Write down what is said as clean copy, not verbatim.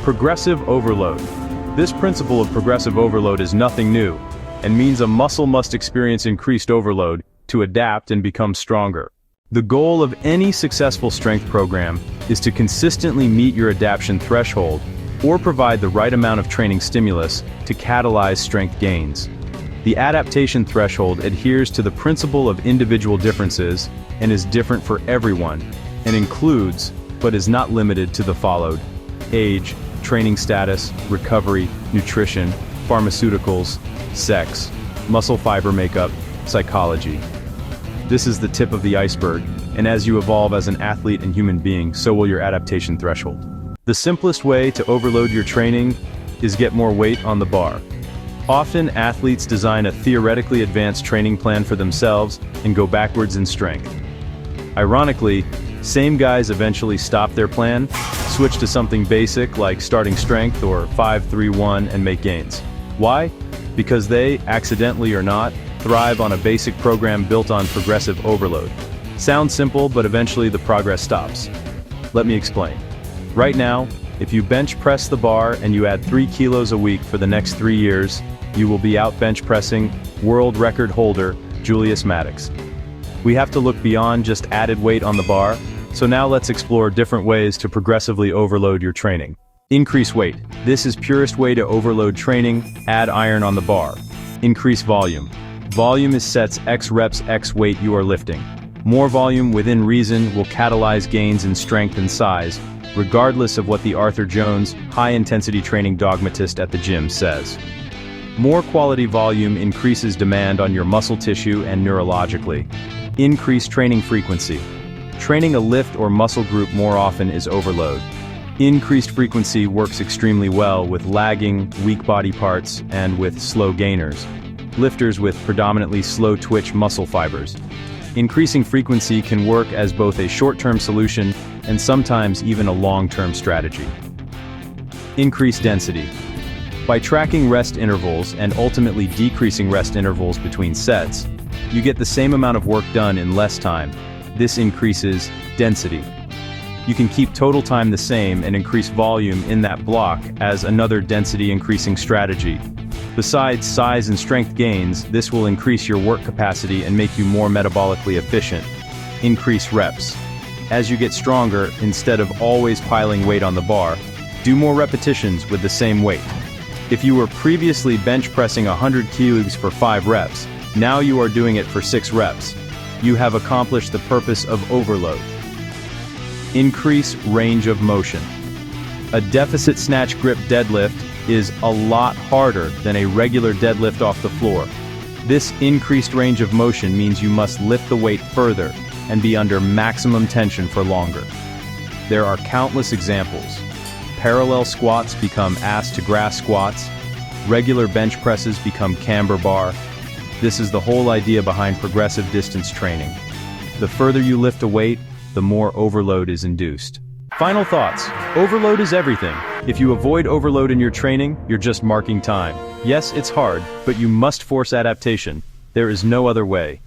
Progressive overload. This principle of progressive overload is nothing new, and means a muscle must experience increased overload to adapt and become stronger. The goal of any successful strength program is to consistently meet your adaptation threshold or provide the right amount of training stimulus to catalyze strength gains. The adaptation threshold adheres to the principle of individual differences and is different for everyone, and includes, but is not limited to the followed: age, training status, recovery, nutrition, pharmaceuticals, sex, muscle fiber makeup, psychology. This is the tip of the iceberg, and as you evolve as an athlete and human being, so will your adaptation threshold. The simplest way to overload your training is get more weight on the bar. Often, athletes design a theoretically advanced training plan for themselves and go backwards in strength. Ironically, same guys eventually stop their plan, switch to something basic like starting strength or 5-3-1 and make gains. Why? Because they, accidentally or not, thrive on a basic program built on progressive overload. Sounds simple, but eventually the progress stops. Let me explain. Right now, if you bench press the bar and you add 3 kilos a week for the next 3 years, you will be out bench pressing world record holder Julius Maddox. We have to look beyond just added weight on the bar, so now let's explore different ways to progressively overload your training. Increase weight. This is purest way to overload training. Add iron on the bar. Increase volume. Volume is sets X reps X weight you are lifting. More volume within reason will catalyze gains in strength and size, regardless of what the Arthur Jones, high-intensity training dogmatist at the gym says. More quality volume increases demand on your muscle tissue and neurologically. Increase training frequency. Training a lift or muscle group more often is overload. Increased frequency works extremely well with lagging, weak body parts and with slow gainers, lifters with predominantly slow twitch muscle fibers. Increasing frequency can work as both a short-term solution and sometimes even a long-term strategy. Increase density. By tracking rest intervals and ultimately decreasing rest intervals between sets, you get the same amount of work done in less time. This increases density. You can keep total time the same and increase volume in that block as another density increasing strategy. Besides size and strength gains, this will increase your work capacity and make you more metabolically efficient. Increase reps. As you get stronger, instead of always piling weight on the bar, do more repetitions with the same weight. If you were previously bench pressing 100 kilos for 5 reps, now you are doing it for 6 reps. You have accomplished the purpose of overload. Increase range of motion. A deficit snatch grip deadlift is a lot harder than a regular deadlift off the floor. This increased range of motion means you must lift the weight further and be under maximum tension for longer. There are countless examples. Parallel squats become ass to grass squats. Regular bench presses become camber bar. This is the whole idea behind progressive distance training. The further you lift a weight, the more overload is induced. Final thoughts. Overload is everything. If you avoid overload in your training, you're just marking time. Yes, it's hard, but you must force adaptation. There is no other way.